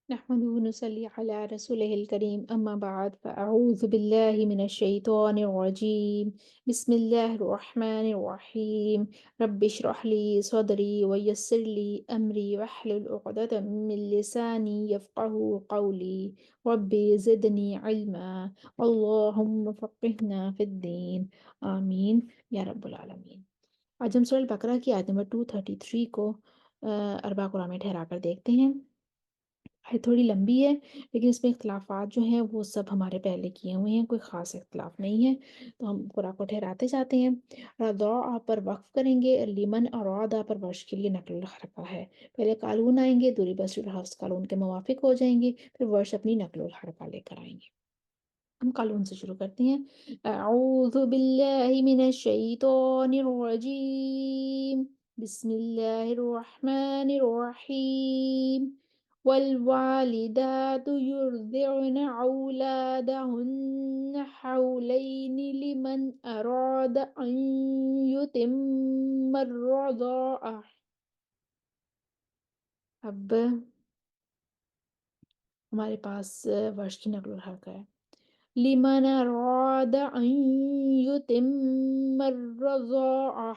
نحمده ونصلي على رسوله الكريم أما بعد فأعوذ بالله من الشيطان الرجيم بسم الله الرحمن الرحيم رب اشرح لي صدري ويسر لي أمري واحلل عقدة من لساني يفقه قولي ربي زدني علما اللهم فقهنا في الدين آمين يا رب العالمين۔ آج ہم سورہ البقرہ کی آیت نمبر 233 کو اربع قرآن میں ٹھہرا کر دیکھتے ہیں۔ آیت تھوڑی لمبی ہے لیکن اس میں اختلافات جو ہیں وہ سب ہمارے پہلے کیے ہوئے ہیں، کوئی خاص اختلاف نہیں ہے، تو ہم قرآن کو ٹھہراتے جاتے ہیں۔ رضاء پر وقف کریں گے، لمن اراد پر ورش کے لیے نقل الحرکہ ہے۔ پہلے قالون آئیں گے، دوری بصری اور حفظ قالون کے موافق ہو جائیں گے، پھر ورش اپنی نقل الحرکہ لے کر آئیں گے۔ ہم قالون سے شروع کرتے ہیں۔ اعوذ باللہ من الشیطان الرجیم بسم اللہ الرحمن الرحیم والوالدات يرضعن أولادهن حولين لمن أراد أن يتم الرضاعة۔ اب ہمارے پاس ورش کی نقل الحرکہ ہے، لمن أراد أن يتم الرضاعة،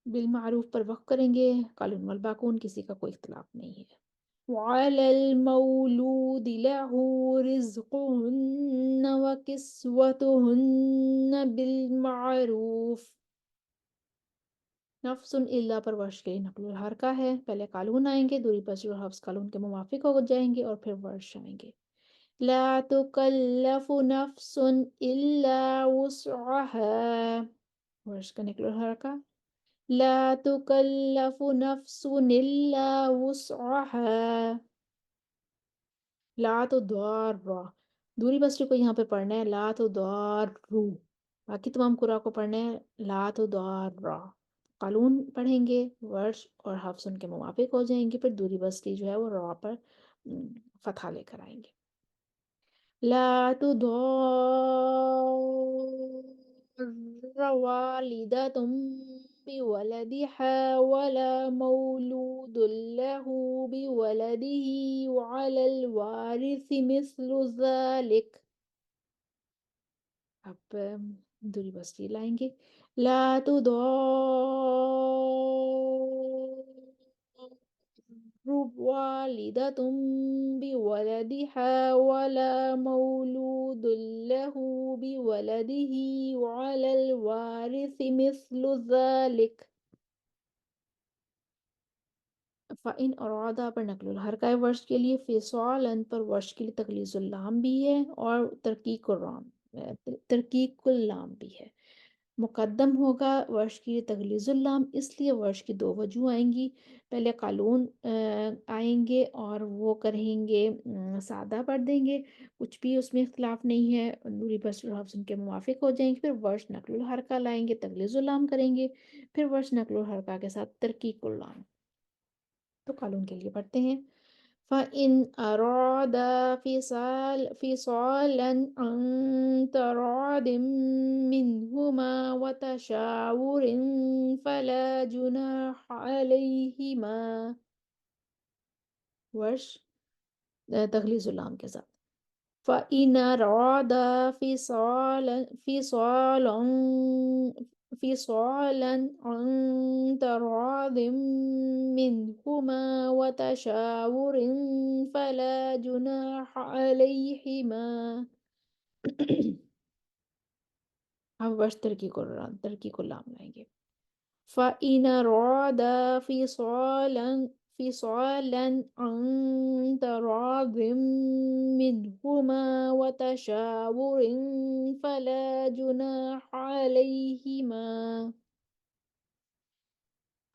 بالمعروف پر وقف کریں گے، قالون والباقون کسی کا کوئی اختلاف نہیں ہے۔ وعلى المولود له رزقهن وكسوتهن بالمعروف، نفس الا پر ورش کے لیے نقل الحرکہ ہے، پہلے قالون آئیں گے، دوری بصری اور حفظ قالون کے موافق ہو جائیں گے، اور پھر ورش آئیں گے۔ لا تکلف نفس الا وسعها، ورش کا نقل الحرکہ لا تکلف نفس الا وسعها، لا تو دوار را، دوری بصری کو یہاں پہ پڑھنا ہے لا تو دوار رو، باقی تمام قرآ کو پڑھنا ہے لا تو دوار را۔ قالون پڑھیں گے، ورش اور حفظ ان کے موافق ہو جائیں گے، پھر دوری بصری جو ہے وہ را پر فتحہ لے کر آئیں گے۔ لا تضار والدة بولدها ولا مولود له بولده وعلى الوارث مثل ذلك، اب دوری بصری لائیں گے، لا تضار والدة بولدها ولا مولود له بولده وعلى الوارث مثل ذلك، فَإِنْ أَرَادَ پر نقل الحرکہ ورش کے لیے، فِصَالًا پر ورش کے لیے تغلیظ اللام بھی ہے اور ترکیق اللام بھی ہے۔ مقدم ہوگا ورش کی تغلیظ اللام، اس لیے ورش کی دو وجوہ آئیں گی، پہلے قالون آئیں گے اور وہ کہیں گے سادہ پڑھ دیں گے، کچھ بھی اس میں اختلاف نہیں ہے، دوری بصری اور حفظ ان کے موافق ہو جائیں گے، پھر ورش نقل الحرکہ لائیں گے، تغلیظ اللام کریں گے، پھر ورش نقل الحرکہ کے ساتھ ترکیق اللام۔ تو قالون کے لیے پڑھتے ہیں، فَإِنْ أَرَادَا فِصَالًا عَنْ تَرَادٍ مِّنْهُمَا وَتَشَاوُرٍ فَلَا جُنَاحَ عَلَيْهِمَا، ورش تغلیظ اللام کے ساتھ، فَإِنْ أَرَادَا فِصَالًا عَنْ تَرَاضٍ مِّنْهُمَا وَتَشَاوُرٍ فَلَا جُنَاحَ عَلَيْهِمَا، اب ورش ترکیق اللام لائیں گے، فَإِنْ أَرَادَا فِصَالًا عَنْ تَرَاضٍ مِّنْهُمَا وَتَشَاوُرٍ فَلَا جُنَاحَ عَلَيْهِمَا،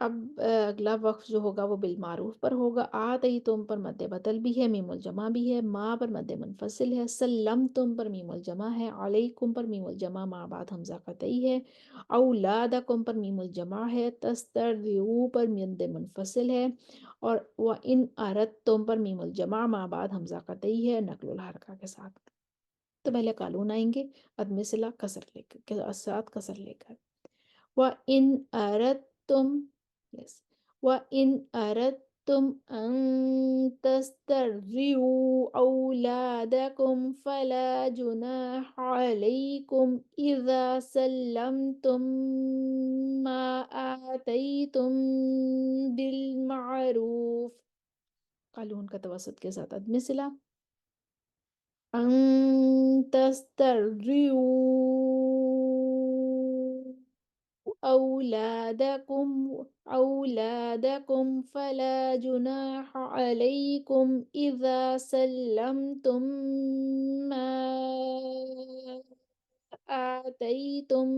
اب اگلا وقف جو ہوگا وہ بالمعروف پر ہوگا، آتیتم پر مد بدل بھی ہے، میم الجمع بھی ہے، ما پر مد منفصل ہے، سلمتم پر میم الجمع ہے، علیکم پر میم الجمع ما بعد حمزہ قطعی ہے، اولادکم پر میم الجمع ہے، تسترضعوا پر مد منفصل ہے، اور وَإِنْ أَرَدْتُمْ پر میم الجمع ما بعد حمزہ قطعی ہے نقل الحرکہ کے ساتھ۔ تو پہلے قالون آئیں گے، عدم صلہ کسر لے کر، ساتھ کسر لے کر، وَإِنْ أَرَدْتُمْ، وإن أردتم أن تسترضعوا أولادكم فلا جناح عليكم إذا سلمتم ما آتيتم بالمعروف. قالون کا توسط کے ساتھ عدم صلہ. أن تسترضعوا أولادكم فلا جناح عليكم إذا سلمتم ما آتيتم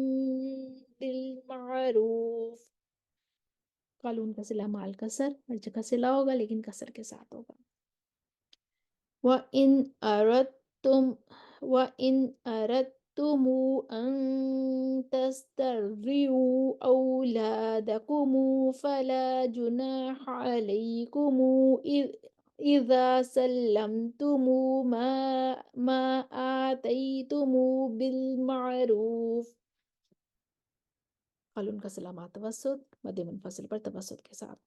بالمعروف. قالون کا صلہ مع الکسر، ہر جگہ صلہ ہوگا لیکن کسر کے ساتھ ہوگا. وَإِنْ أَرَدْتُمْ أَن تَسْتَرْضِعُوا أَوْلَادَكُمْ فَلَا جُنَاحَ عَلَيْكُمْ إِذَا سَلَّمْتُمْ مَا آتَيْتُمْ بِالْمَعْرُوف. قالون کا صلہ مع توسط، مد منفصل پر توسط کے ساتھ.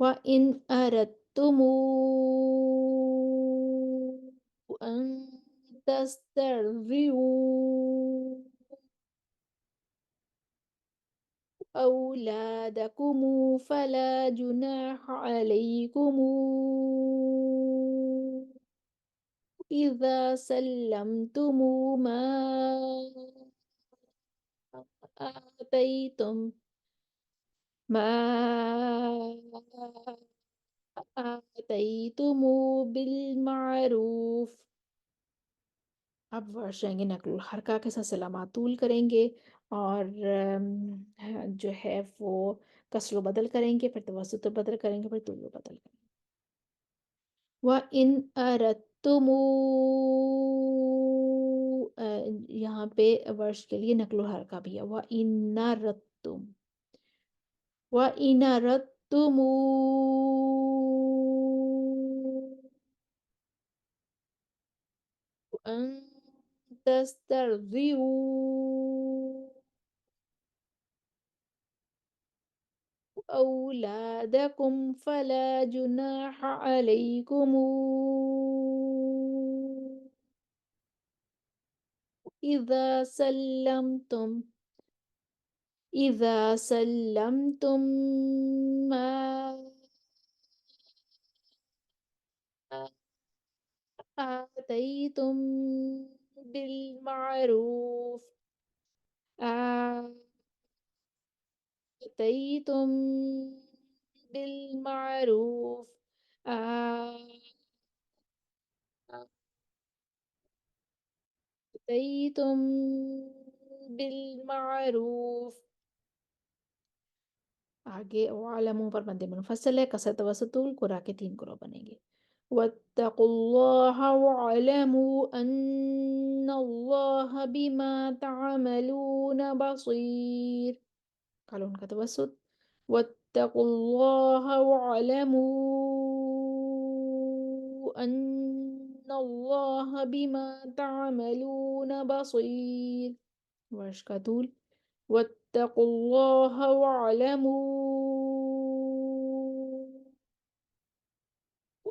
وَإِنْ أَرَدْتُمْ أن تسترضعوا أولادكم فلا جناح عليكم إذا سلمتم ما آتيتم بالمعروف. اب ورش رہیں گے نقل الحرکہ کے ساتھ صلہ معطول کریں گے اور جو ہے وہ کسر و بدل کریں گے، پھر توسط و بدل کریں گے، پھر طول و بدل کریں گے. وَإِنْ أَرَدْتُمْ یہاں پہ ورش کے لیے نقل الحرکہ بھی ہے. وَإِنْ أَرَدْتُمْ وَإِنْ أَرَدْتُمْ أن تسترضعوا أولادكم فلا جناح عليكم إذا سلمتم ما آتيتم بالمعروف آتيتم بالمعروف آتيتم بالمعروف. آگے وَعَلَمُوا پر مد منفصل ہے، کسر توسط طول قرآ کے 3 گروہ بنیں گے. وَاتَّقُوا اللَّهَ وَاعْلَمُوا أَنَّ اللَّهَ بِمَا تَعْمَلُونَ بَصِيرٌ. قالون کا توسط. وَاتَّقُوا اللَّهَ وَاعْلَمُوا أَنَّ اللَّهَ بِمَا تَعْمَلُونَ بَصِيرٌ. ورش کا طول. وَاتَّقُوا اللَّهَ وَاعْلَمُوا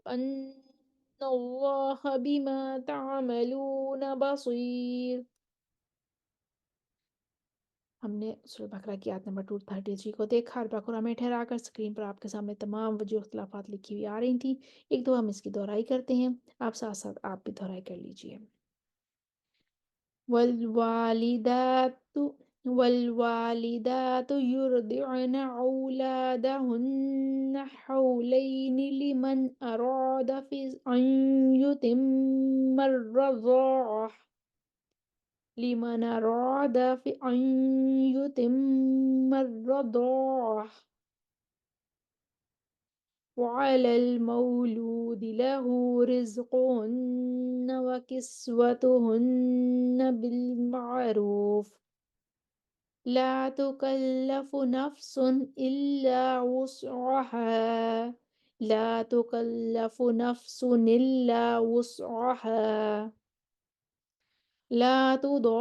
أَنَّ اللَّهَ بِمَا تَعْمَلُونَ بَصِيرٌ. ہم نے سورہ بقرہ کی آیت نمبر 233 کو دیکھا اور بقرہ میں ٹھہرا کر اسکرین پر آپ کے سامنے تمام وجوہ اختلافات لکھی ہوئی آ رہی تھیں. ایک دو ہم اس کی دہرائی کرتے ہیں، آپ ساتھ ساتھ آپ بھی دہرائی کر لیجئے. والوالدات يرضعن أولادهن حولين لمن أراد أن يتم الرضاعة وعلى المولود له رزقهن وكسوتهن بالمعروف. لا تكلف نفس إلا وسعها لا تكلف نفس إلا وسعها لا تضار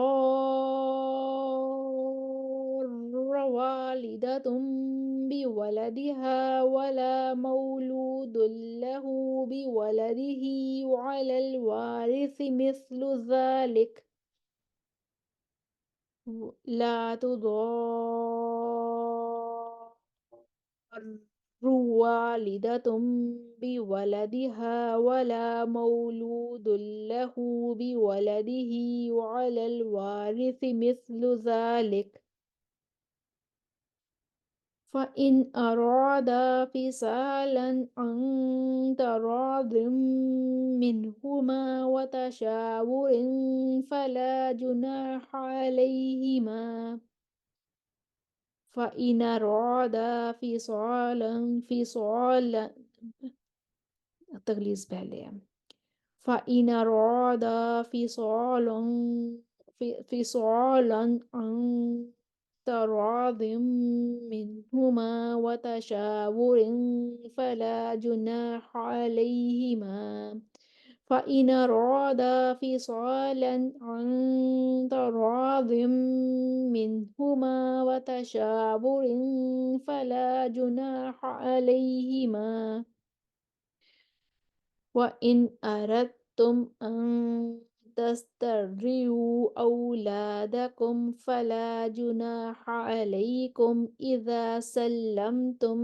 والدة بولدها ولا مولود له بولده وعلى الوارث مثل ذلك لا تضار والدة بولدها ولا مولود له بولده وعلى الوارث مثل ذلك فإن أرادا فصالا عن تراض منهما وتشاور فلا جناح عليهما فإن أرادا فصالا تغلیظ پہلے ہے فإن أرادا فصالا عن تراض منهما وتشاور فلا جناح عليهما فإن أرادا فصالا عن تراض منهما وتشاور فلا جناح عليهما وإن أردتم أن تسترضعوا أولادكم فلا جناح عليكم إذا سلمتم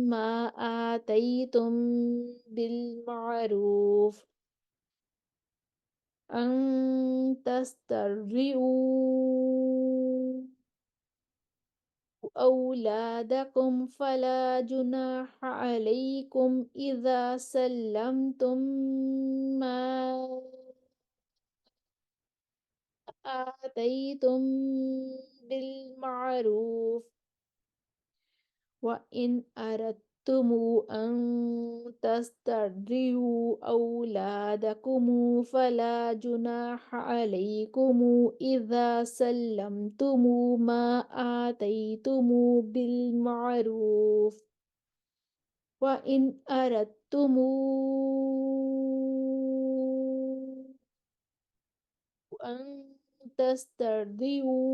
ما آتيتم بالمعروف أن تسترضعوا أولادكم فلا جناح عليكم إذا سلمتم ما آتيتم بالمعروف وإن أردتم أن تسترضعوا أولادكم فلا جناح عليكم إذا سلمتم ما آتيتم بالمعروف وإن أردتم أن تسترضعوا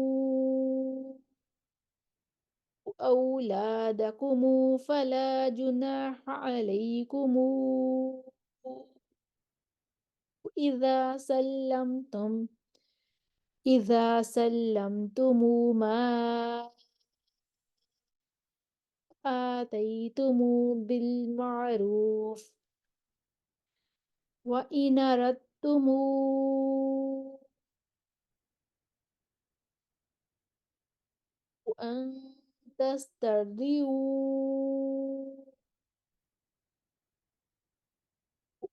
أولادكم فلا جناح عليكم إذا سلمتم ما آتيتم بالمعروف وإن أردتم أن تسترضعوا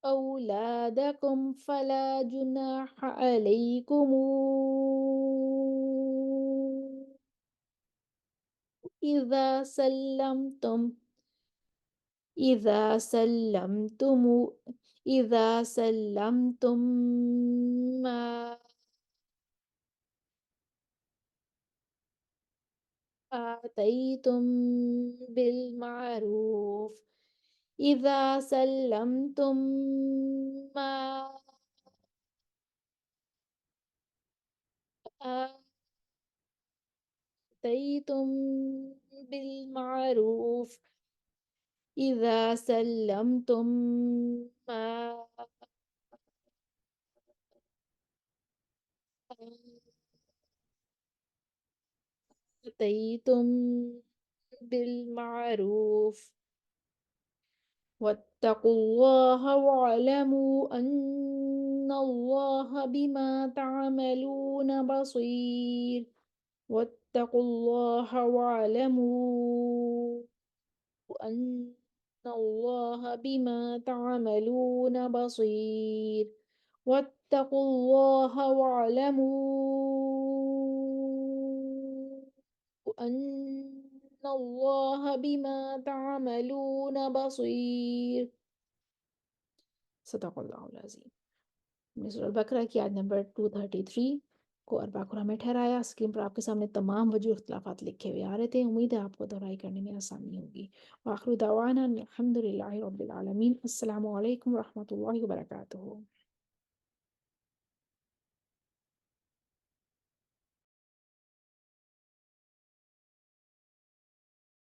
أولادكم فلا جناح عليكم إذا سلمتم إذا سلمتم إذا سلمتم ما آتيتم بالمعروف إذا سلمتم ما آتيتم بالمعروف إذا سلمتم ما آتيتم بالمعروف واتقوا الله واعلموا أن الله بما تعملون بصير واتقوا الله واعلموا أن الله بما تعملون بصير واتقوا الله واعلموا أن الله بما تعملون بصير صدق اللہ العظیم سورہ البقرہ کی آیت نمبر 233 کو اربع میں ٹھہرایا۔ اسکرین پر آپ کے سامنے تمام وجوہ اختلافات لکھے ہوئے آ رہے تھے، امید ہے آپ کو دہرائی کرنے میں آسانی ہوگی۔ وآخر دعوانا الحمد للہ رب العالمین۔ السلام علیکم ورحمۃ اللہ وبرکاتہ۔